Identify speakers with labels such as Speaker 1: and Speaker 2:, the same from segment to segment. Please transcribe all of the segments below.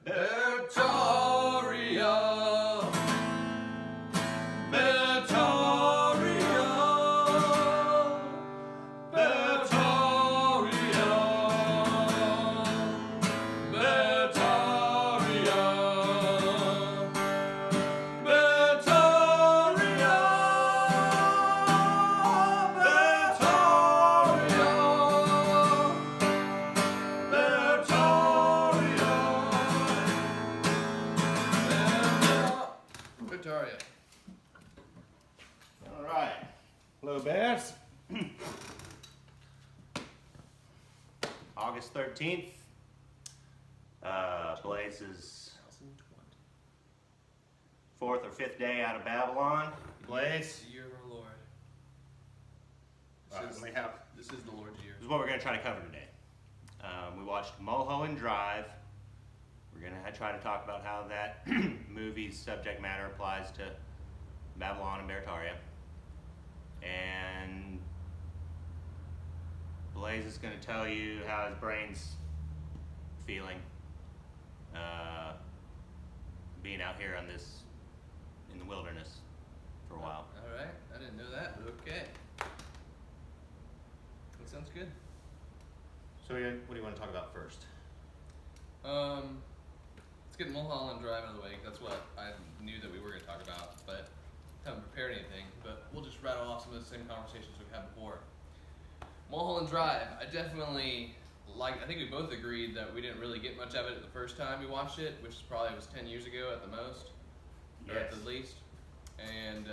Speaker 1: Bertoria, Bertoria, Bertoria, Bertoria, Bertoria, Victoria.
Speaker 2: All right. Hello, Bears. August 13th. Blaze's fourth or fifth day out of Babylon. Blaze.
Speaker 1: Year of our Lord. This is the Lord's year.
Speaker 2: This is what we're going to try to cover today. We watched Mulholland Drive. We're going to try to talk about how that movie's subject matter applies to Babylon and Bertaria. And Blaze is going to tell you how his brain's feeling being out here on this, in the wilderness for a while.
Speaker 1: All right, I didn't know that, but okay. That sounds good.
Speaker 2: So what do you want to talk about first?
Speaker 1: Let's get Mulholland Drive out of the way. That's what I knew that we were going to talk about, but haven't prepared anything. But we'll just rattle off some of the same conversations we've had before. Mulholland Drive, I definitely liked. I think we both agreed that we didn't really get much of it the first time we watched it, which probably was 10 years ago at the most, or at the least. And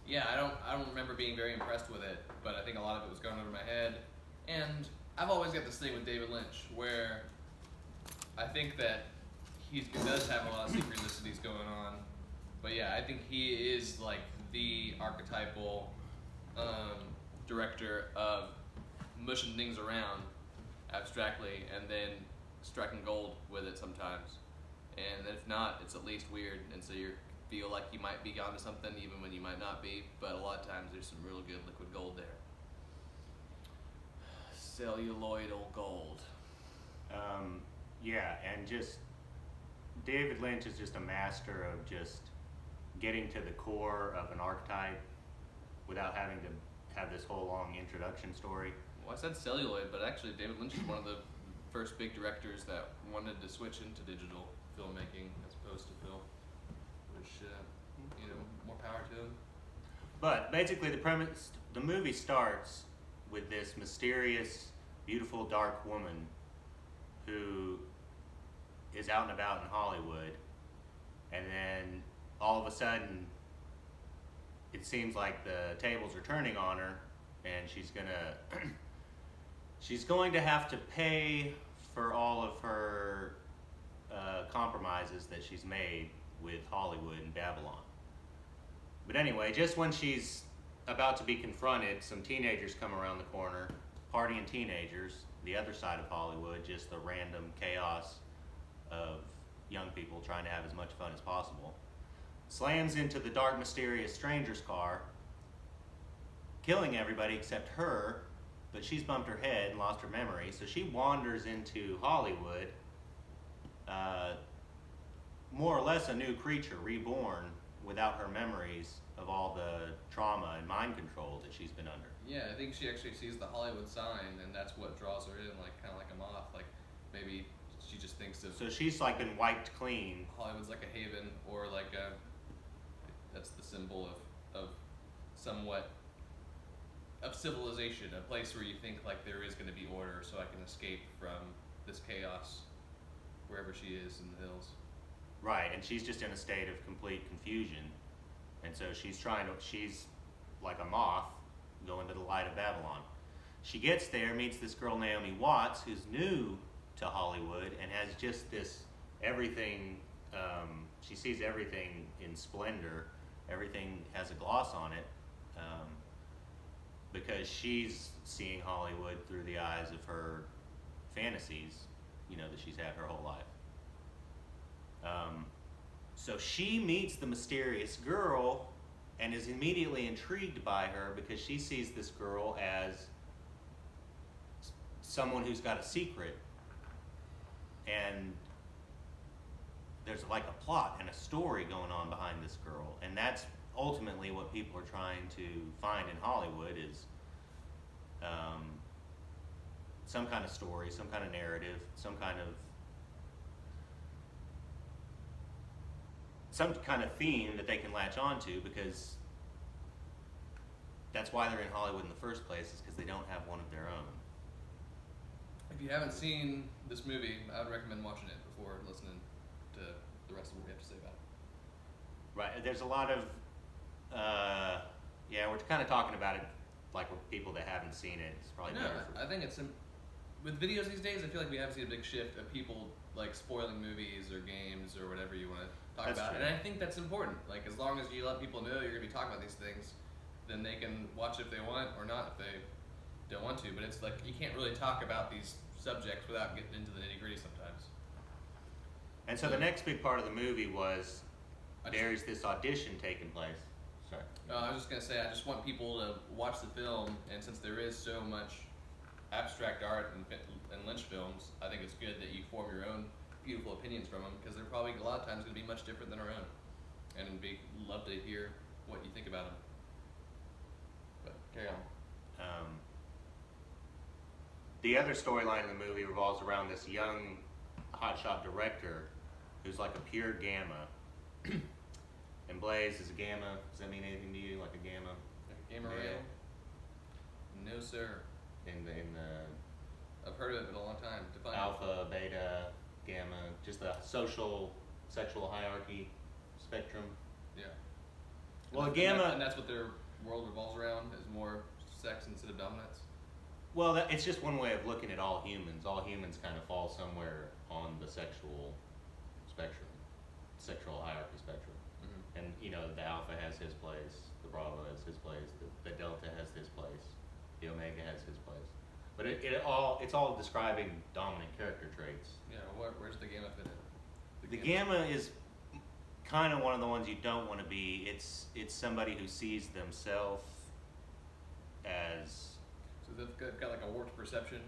Speaker 1: yeah, I don't remember being very impressed with it, but I think a lot of it was going over my head. And I've always got this thing with David Lynch where I think that he does have a lot of synchronicities going on. But yeah, I think he is like the archetypal director of mushing things around abstractly and then striking gold with it sometimes. And if not, it's at least weird, and so you feel like you might be onto something even when you might not be, but a lot of times there's some real good liquid gold there. Celluloidal gold.
Speaker 2: Yeah, and just David Lynch is just a master of just getting to the core of an archetype without having to have this whole long introduction story.
Speaker 1: Well, I said celluloid, but actually David Lynch is one of the first big directors that wanted to switch into digital filmmaking as opposed to film, which, more power to him.
Speaker 2: But basically the movie starts with this mysterious, beautiful, dark woman who is out and about in Hollywood, and then all of a sudden it seems like the tables are turning on her, and she's going to have to pay for all of her compromises that she's made with Hollywood and Babylon. But anyway, just when she's about to be confronted, some teenagers come around the corner, partying teenagers, the other side of Hollywood, just the random chaos of young people trying to have as much fun as possible. Slams into the dark, mysterious stranger's car, killing everybody except her, but she's bumped her head and lost her memory, so she wanders into Hollywood, more or less a new creature, reborn, without her memories of all the trauma and mind control that she's been under.
Speaker 1: Yeah, I think she actually sees the Hollywood sign, and that's what draws her in, like kind of like a moth. Like maybe she just thinks of.
Speaker 2: So she's like been wiped clean.
Speaker 1: Hollywood's like a haven, or like a. That's the symbol of somewhat of civilization, a place where you think like there is going to be order, so I can escape from this chaos wherever she is in the hills.
Speaker 2: Right, and she's just in a state of complete confusion, and so she's like a moth going to the light of Babylon. She gets there, meets this girl Naomi Watts, who's new to Hollywood and has just this everything. She sees everything in splendor. Everything has a gloss on it, because she's seeing Hollywood through the eyes of her fantasies, that she's had her whole life. So she meets the mysterious girl and is immediately intrigued by her because she sees this girl as someone who's got a secret, and there's like a plot and a story going on behind this girl, and that's ultimately what people are trying to find in Hollywood is um, some kind of story, some kind of narrative, some kind of theme that they can latch onto, because that's why they're in Hollywood in the first place, is because they don't have one of their own.
Speaker 1: If you haven't seen this movie, I would recommend watching it before listening to the rest of what we have to say about it.
Speaker 2: Right. There's a lot of, yeah, we're kind of talking about it like with people that haven't seen it. It's probably
Speaker 1: No,
Speaker 2: better.
Speaker 1: I think it's with videos these days. I feel like we have seen a big shift of people like spoiling movies or games or whatever you want to talk
Speaker 2: That's
Speaker 1: about,
Speaker 2: true.
Speaker 1: and I think that's important. Like as long as you let people know you're going to be talking about these things, then they can watch it if they want or not if they don't want to. But it's like you can't really talk about these subjects without getting into the nitty gritty sometimes.
Speaker 2: And so the next big part of the movie was
Speaker 1: I just-
Speaker 2: there's this audition taking place. Sorry.
Speaker 1: I was just gonna say, I just want people to watch the film, and since there is so much abstract art in Lynch films, I think it's good that you form your own beautiful opinions from them, because they're probably a lot of times going to be much different than our own, and love to hear what you think about them. But carry on.
Speaker 2: The other storyline in the movie revolves around this young hotshot director who's like a pure gamma. And Blaze is a gamma. Does that mean anything to you? Like a gamma?
Speaker 1: Like a gamer
Speaker 2: Yeah.
Speaker 1: rail? No, sir.
Speaker 2: In the
Speaker 1: I've heard of it in a long time. Define it.
Speaker 2: alpha, beta, gamma, just the social, sexual hierarchy spectrum.
Speaker 1: Yeah.
Speaker 2: Well,
Speaker 1: and
Speaker 2: gamma.
Speaker 1: and that's what their world revolves around, is more sex instead of dominance.
Speaker 2: Well, it's just one way of looking at all humans. All humans kind of fall somewhere on the sexual spectrum, sexual hierarchy spectrum.
Speaker 1: Mm-hmm.
Speaker 2: And you know, the alpha has his place, the bravo has his place, the delta has his place, the omega has his place. But it's all describing dominant character traits.
Speaker 1: Yeah, where's the gamma fit in?
Speaker 2: The gamma is kind of one of the ones you don't want to be. It's somebody who sees themselves as,
Speaker 1: So they've got like a warped perception.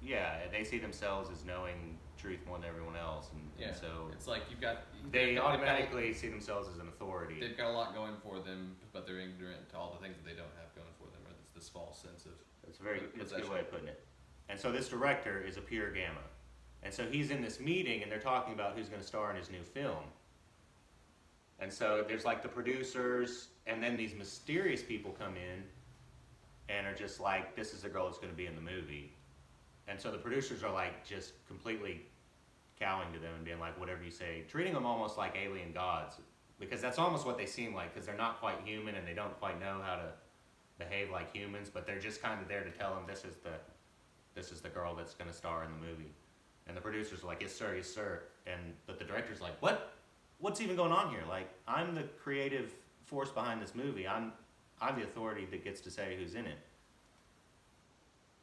Speaker 2: yeah, they see themselves as knowing truth more than everyone else, and so
Speaker 1: it's like
Speaker 2: they automatically see themselves as an authority.
Speaker 1: They've got a lot going for them, but they're ignorant to all the things that they don't have going for them, or this false sense of.
Speaker 2: That's a good way of putting it. And so this director is a pure gamma, and so he's in this meeting, and they're talking about who's going to star in his new film. And so there's like the producers, and then these mysterious people come in, and are just like, "This is the girl that's going to be in the movie." And so the producers are like just completely cowing to them and being like, whatever you say, treating them almost like alien gods, because that's almost what they seem like, because they're not quite human and they don't quite know how to behave like humans, but they're just kind of there to tell them this is the girl that's going to star in the movie. And the producers are like, yes sir, yes sir. But the director's like, what's even going on here? Like, I'm the creative force behind this movie. I'm the authority that gets to say who's in it.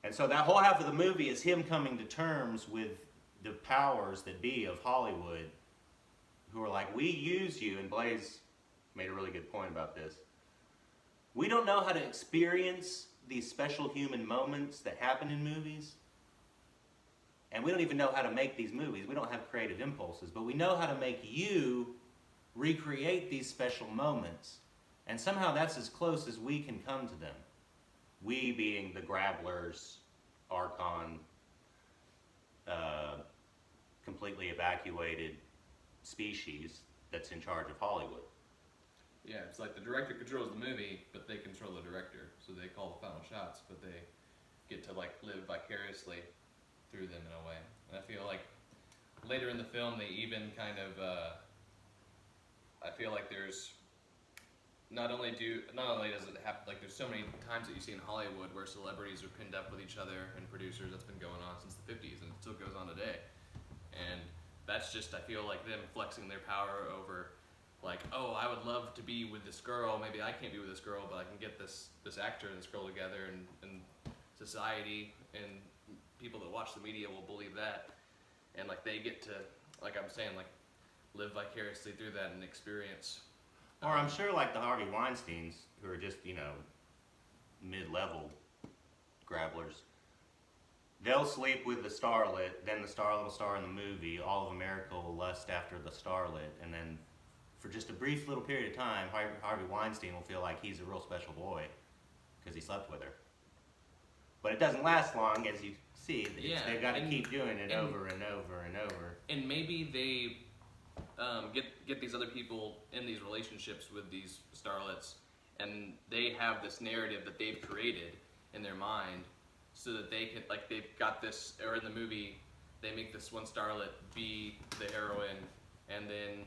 Speaker 2: And so that whole half of the movie is him coming to terms with the powers that be of Hollywood, who are like, we use you, and Blaze made a really good point about this. We don't know how to experience these special human moments that happen in movies, and we don't even know how to make these movies. We don't have creative impulses, but we know how to make you recreate these special moments, and somehow that's as close as we can come to them. We being the Grabblers, Archon, completely evacuated species that's in charge of Hollywood.
Speaker 1: Yeah, it's like the director controls the movie, but they control the director, so they call the final shots, but they get to like live vicariously through them in a way. And I feel like later in the film, they even kind of, I feel like there's not only does it happen, like there's so many times that you see in Hollywood where celebrities are pinned up with each other and producers. That's been going on since the 50s and it still goes on today. And that's just, I feel like them flexing their power over, like, oh, I would love to be with this girl. Maybe I can't be with this girl, but I can get this actor and this girl together, and society and people that watch the media will believe that. And like they get to, like I'm saying, like live vicariously through that and experience.
Speaker 2: Or I'm sure like the Harvey Weinsteins, who are just, mid-level grabblers, they'll sleep with the starlet, then the starlet will star in the movie. All of America will lust after the starlet, and then for just a brief little period of time, Harvey Weinstein will feel like he's a real special boy because he slept with her. But it doesn't last long, as you see. They've got to keep doing it over and over and over.
Speaker 1: And maybe they get these other people in these relationships with these starlets, and they have this narrative that they've created in their mind, so that they can, like, they've got this, or in the movie, they make this one starlet be the heroine, and then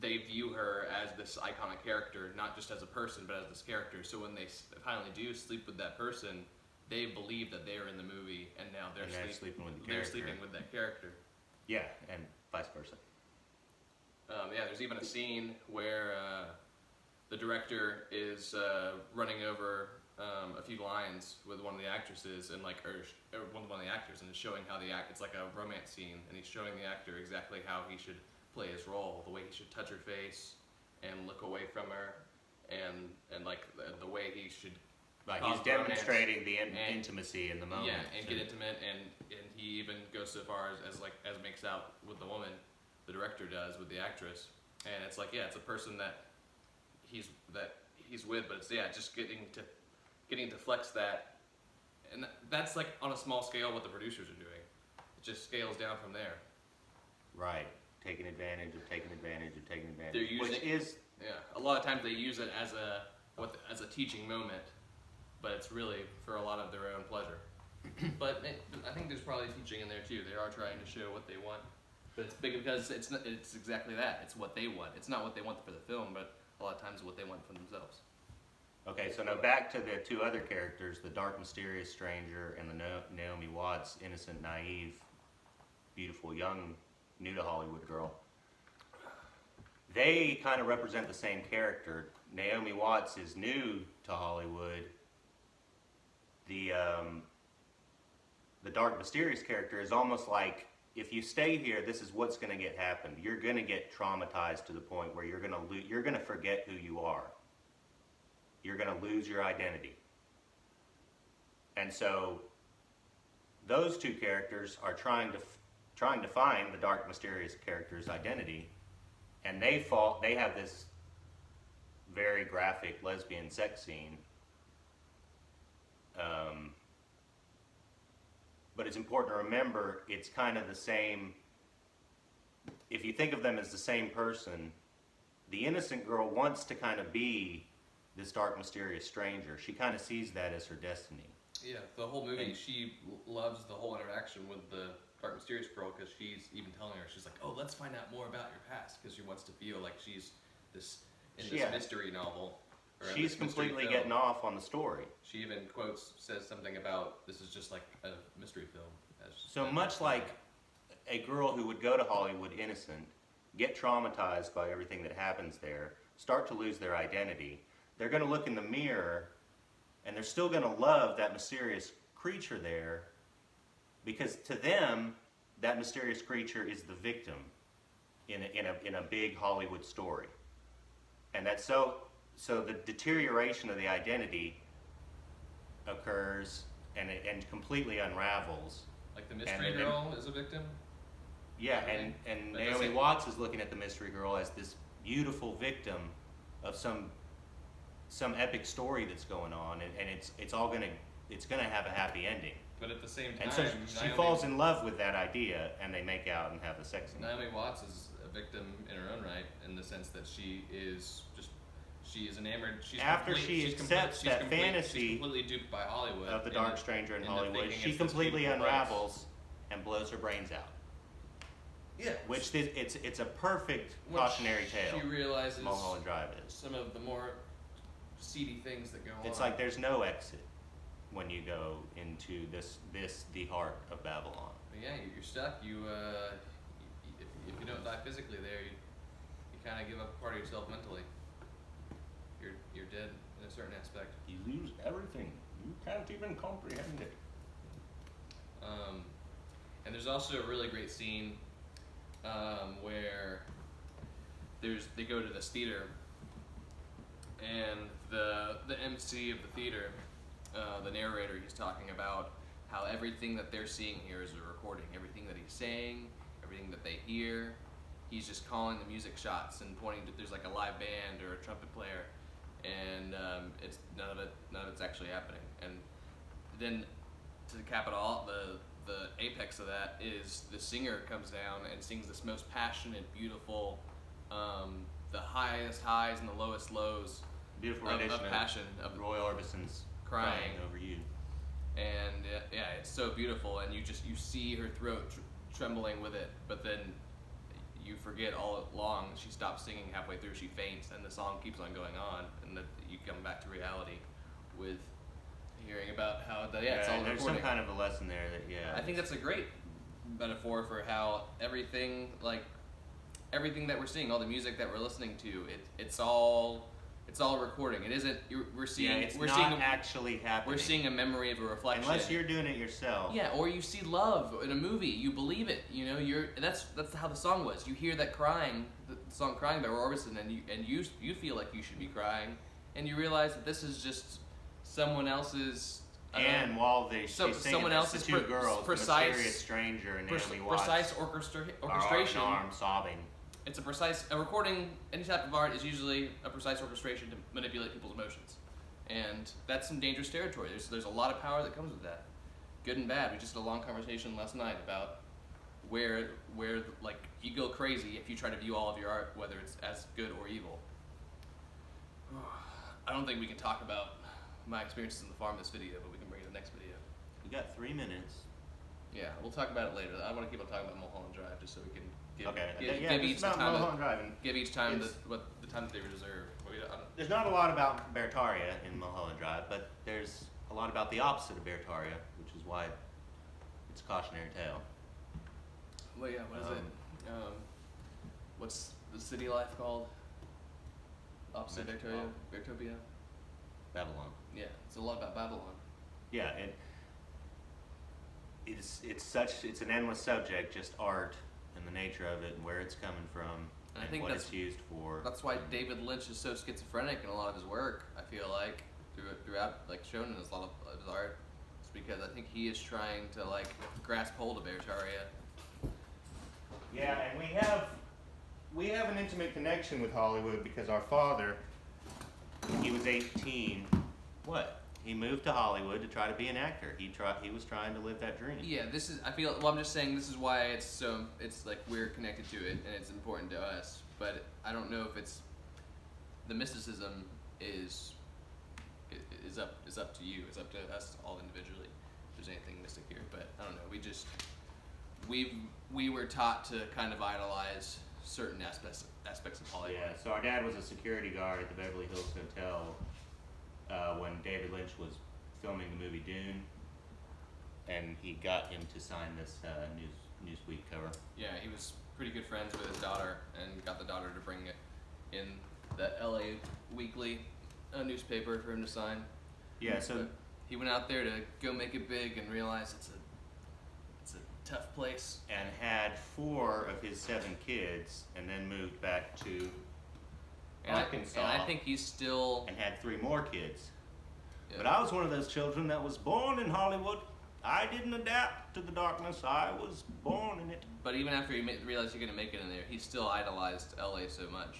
Speaker 1: they view her as this iconic character, not just as a person, but as this character. So when they finally do sleep with that person, they believe that they are in the movie, and now they're
Speaker 2: sleeping with the character.
Speaker 1: They're sleeping with that character.
Speaker 2: Yeah, and vice versa.
Speaker 1: Yeah, there's even a scene where the director is running over a few lines with one of the actresses, and like, or one of the actors, and is showing how it's like a romance scene, and he's showing the actor exactly how he should play his role, the way he should touch her face and look away from her, and like the way he should.
Speaker 2: Like, he's demonstrating the intimacy in the moment.
Speaker 1: Yeah, and get intimate, and he even goes so far as makes out with the woman, the director does with the actress, and it's like, yeah, it's a person that he's with, but it's, yeah, just getting to flex that, and that's like on a small scale what the producers are doing. It just scales down from there.
Speaker 2: Right, taking advantage of taking advantage of taking advantage.
Speaker 1: They're using, a lot of times they use it as a teaching moment, but it's really for a lot of their own pleasure. But I think there's probably teaching in there too. They are trying to show what they want, but it's big because it's exactly that. It's what they want. It's not what they want for the film, but a lot of times what they want for themselves.
Speaker 2: Okay, so now back to the two other characters, the dark, mysterious stranger and the Naomi Watts, innocent, naive, beautiful, young, new to Hollywood girl. They kind of represent the same character. Naomi Watts is new to Hollywood. The dark, mysterious character is almost like, if you stay here, this is what's going to happen. You're going to get traumatized to the point where you're going to forget who you are. You're going to lose your identity. And so those two characters are trying to find the dark, mysterious character's identity, and they have this very graphic lesbian sex scene. But it's important to remember, it's kind of the same. If you think of them as the same person, the innocent girl wants to kind of be this dark, mysterious stranger. She kind of sees that as her destiny.
Speaker 1: Yeah, the whole movie, she loves the whole interaction with the dark, mysterious girl, because she's even telling her, she's like, oh, let's find out more about your past, because she wants to feel like she's this mystery novel.
Speaker 2: She's completely getting off on the story.
Speaker 1: She even says something about, this is just like a mystery film.
Speaker 2: So much like a girl who would go to Hollywood innocent, get traumatized by everything that happens there, start to lose their identity, they're going to look in the mirror, and they're still going to love that mysterious creature there, because to them, that mysterious creature is the victim in a big Hollywood story. And that's so the deterioration of the identity occurs, and completely unravels.
Speaker 1: Like the mystery girl is a victim?
Speaker 2: Yeah, and Naomi Watts is looking at the mystery girl as this beautiful victim of some epic story that's going on, and it's gonna have a happy ending.
Speaker 1: But at the same time,
Speaker 2: and so she falls in love with that idea, and they make out and have a sex scene.
Speaker 1: Naomi Watts is a victim in her own right, in the sense that she is enamored. She
Speaker 2: accepts that fantasy,
Speaker 1: she's completely duped by Hollywood
Speaker 2: of the dark stranger in Hollywood. She completely unravels and blows her brains out.
Speaker 1: Yeah,
Speaker 2: which it's a perfect cautionary tale.
Speaker 1: She realizes
Speaker 2: Mulholland Drive is
Speaker 1: some of the more seedy things that go on.
Speaker 2: It's like there's no exit when you go into the heart of Babylon.
Speaker 1: But yeah, you're stuck. If you don't die physically there, you kind of give up a part of yourself mentally. You're dead in a certain aspect.
Speaker 2: You lose everything. You can't even comprehend it.
Speaker 1: And there's also a really great scene where they go to this theater, and the MC of the theater the narrator, he's talking about how everything that they're seeing here is a recording. Everything that he's saying, everything that they hear, he's just calling the music shots and pointing to, there's like a live band or a trumpet player, and it's none of it's actually happening. And then to cap it all, the apex of that is the singer comes down and sings this most passionate, beautiful, the highest highs and the lowest lows
Speaker 2: Beautiful
Speaker 1: of
Speaker 2: rendition
Speaker 1: passion, of
Speaker 2: Roy Orbison's
Speaker 1: crying
Speaker 2: over you.
Speaker 1: And yeah, it's so beautiful, and you see her throat trembling with it, but then you forget all along. She stops singing halfway through, she faints, and the song keeps on going on, and you come back to reality with hearing about how it's all
Speaker 2: there's
Speaker 1: recording.
Speaker 2: some kind of a lesson there that
Speaker 1: I think that's a great metaphor for how everything that we're seeing, all the music that we're listening to, it's all recording. It isn't. We're seeing.
Speaker 2: it's
Speaker 1: we're
Speaker 2: not
Speaker 1: seeing
Speaker 2: actually happening.
Speaker 1: We're seeing a memory of a reflection.
Speaker 2: Unless you're doing it yourself.
Speaker 1: Yeah, or you see love in a movie, you believe it. You know, that's how the song was. You hear that crying, the song "Crying" by Orbison, and you feel like you should be crying, and you realize that this is just someone else's.
Speaker 2: And while she's singing
Speaker 1: someone
Speaker 2: this,
Speaker 1: else's
Speaker 2: the two girls,
Speaker 1: precise,
Speaker 2: the mysterious stranger and Naomi Watts,
Speaker 1: precise orchestration.
Speaker 2: are arm sobbing.
Speaker 1: It's a recording. Any type of art is usually a precise orchestration to manipulate people's emotions, and that's some dangerous territory. There's a lot of power that comes with that, good and bad. We just had a long conversation last night about where like you go crazy if you try to view all of your art, whether it's as good or evil. I don't think we can talk about my experiences in the farm this video, but we can bring it in the next video.
Speaker 2: We got 3 minutes.
Speaker 1: Yeah, we'll talk about it later. I want to keep on talking about Mulholland Drive just so we can give each
Speaker 2: about
Speaker 1: time
Speaker 2: Mulholland Drive.
Speaker 1: give each time the time that they deserve.
Speaker 2: There's not a lot about Bertaria in Mulholland Drive, but there's a lot about the opposite of Bertaria, which is why it's a cautionary tale.
Speaker 1: Well, yeah, what is it? What's the city life called? Opposite Bertopia?
Speaker 2: Babylon.
Speaker 1: Yeah, it's a lot about Babylon.
Speaker 2: Yeah, it's an endless subject, just art and the nature of it and where it's coming from
Speaker 1: And I
Speaker 2: and
Speaker 1: think
Speaker 2: what
Speaker 1: that's-
Speaker 2: it's used for.
Speaker 1: That's why David Lynch is so schizophrenic in a lot of his work, I feel like, throughout, like, shown in a lot of his art. It's because I think he is trying to, like, grasp hold of Bertaria.
Speaker 2: Yeah, and we have an intimate connection with Hollywood because our father, when he was 18, he moved to Hollywood to try to be an actor. He was trying to live that dream.
Speaker 1: Yeah, I'm just saying this is why it's like we're connected to it and it's important to us, but I don't know if it's, the mysticism is up to you, it's up to us all individually, if there's anything mystic here, but I don't know, we were taught to kind of idolize certain aspects of Hollywood.
Speaker 2: Yeah, so our dad was a security guard at the Beverly Hills Hotel when David Lynch was filming the movie Dune, and he got him to sign this Newsweek cover.
Speaker 1: Yeah, he was pretty good friends with his daughter and got the daughter to bring it in the LA Weekly newspaper for him to sign.
Speaker 2: Yeah, so
Speaker 1: But he went out there to go make it big and realize it's a tough place.
Speaker 2: and had 4 of his 7 kids, and then moved back to Arkansas.
Speaker 1: And I think he's still.
Speaker 2: and had 3 more kids.
Speaker 1: Yeah.
Speaker 2: But I was one of those children that was born in Hollywood. I didn't adapt to the darkness. I was born in it.
Speaker 1: But even after he realized he couldn't make it in there, he still idolized LA so much.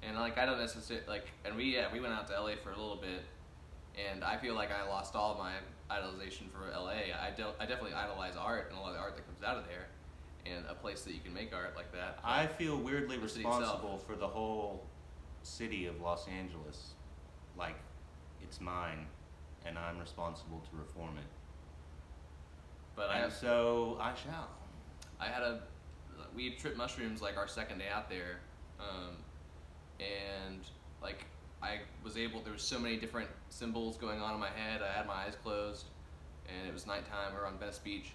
Speaker 1: And like I don't necessarily like. And we went out to LA for a little bit, and I feel like I lost all of my idolization for LA. I definitely idolize art and a lot of the art that comes out of there, and a place that you can make art like that.
Speaker 2: I feel weirdly
Speaker 1: The city itself.
Speaker 2: responsible for the whole city of Los Angeles. Like, it's mine, and I'm responsible to reform it.
Speaker 1: But
Speaker 2: So I shall.
Speaker 1: we tripped mushrooms like our second day out there, and like I was able. There was so many different symbols going on in my head. I had my eyes closed, and it was nighttime. We were on Venice Beach.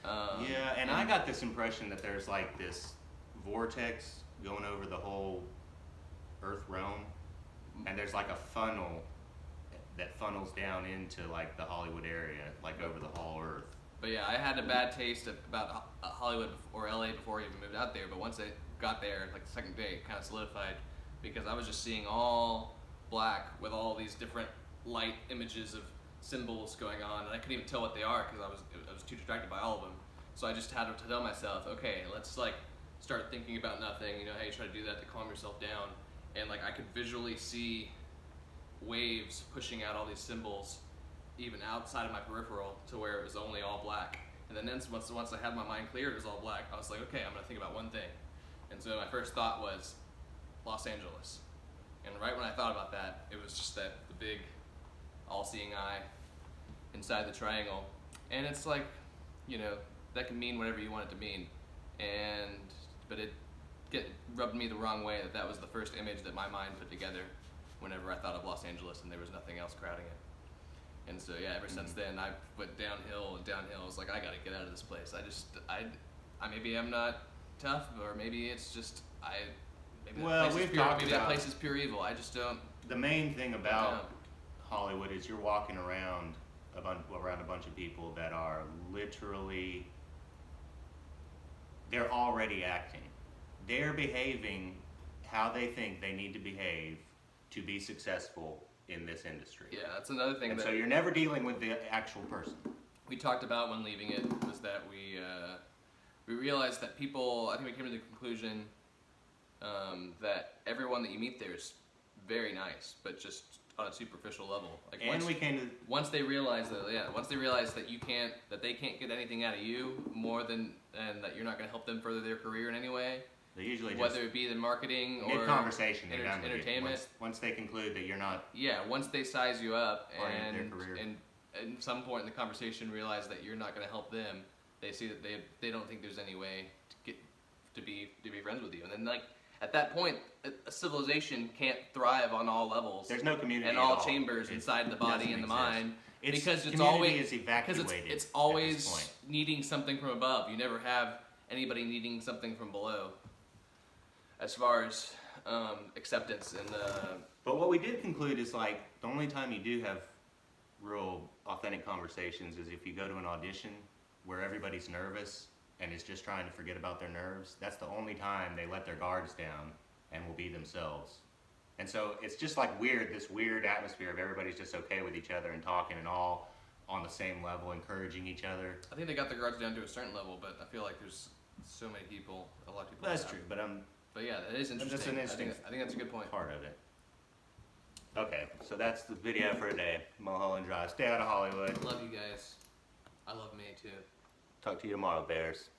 Speaker 2: Yeah, and I got this impression that there's like this vortex going over the whole Earth realm, and there's like a funnel that funnels down into like the Hollywood area, like over the whole Earth.
Speaker 1: But yeah, I had a bad taste about Hollywood or LA before I even moved out there. But once I got there, like the second day, it kind of solidified because I was just seeing all black with all these different light images of symbols going on, and I couldn't even tell what they are because I was too distracted by all of them. So I just had to tell myself, okay, let's like start thinking about nothing. You know how you try to do that to calm yourself down, and like I could visually see waves pushing out all these symbols, even outside of my peripheral, to where it was only all black. And then once I had my mind cleared, it was all black. I was like, okay, I'm gonna think about one thing. And so my first thought was Los Angeles. And right when I thought about that, it was just the big, all-seeing eye inside the triangle. And it's like, you know, that can mean whatever you want it to mean. But it rubbed me the wrong way that was the first image that my mind put together whenever I thought of Los Angeles, and there was nothing else crowding it. And so yeah, ever since then I went downhill and downhill. I was like, I gotta get out of this place. Maybe I'm not tough, or maybe it's just maybe that place is pure evil. I just don't.
Speaker 2: The main thing about Hollywood is you're walking around a bunch of people that are literally, they're already acting. They're behaving how they think they need to behave to be successful in this industry.
Speaker 1: Yeah, that's another thing.
Speaker 2: So you're never dealing with the actual person.
Speaker 1: We talked about when leaving it was that we realized that people, I think we came to the conclusion that everyone that you meet there is very nice, but just on a superficial level. Like once they realize that they can't get anything out of you more than, and that you're not going to help them further their career in any way.
Speaker 2: They usually
Speaker 1: whether it be the marketing or
Speaker 2: mid-conversation,
Speaker 1: entertainment.
Speaker 2: Once they conclude that you're not.
Speaker 1: Yeah, once they size you up and
Speaker 2: their career.
Speaker 1: and at some point in the conversation realize that you're not going to help them, they see that they don't think there's any way to be friends with you, and then like. At that point, a civilization can't thrive on all levels.
Speaker 2: There's no community
Speaker 1: and all chambers inside the body and the mind, because it's always needing something from above. You never have anybody needing something from below, as far as acceptance and.
Speaker 2: But what we did conclude is like the only time you do have real authentic conversations is if you go to an audition where everybody's nervous and is just trying to forget about their nerves. That's the only time they let their guards down and will be themselves. And so it's just like this weird atmosphere of everybody's just okay with each other and talking and all on the same level, encouraging each other.
Speaker 1: I think they got their guards down to a certain level, but I feel like there's so many people, a lot of people.
Speaker 2: That's true, but
Speaker 1: yeah, that is interesting.
Speaker 2: That's
Speaker 1: I think that's a good point.
Speaker 2: Part of it. Okay, so that's the video for today. Mulholland Drive. Stay out of Hollywood.
Speaker 1: Love you guys. I love me too.
Speaker 2: Talk to you tomorrow, Bears.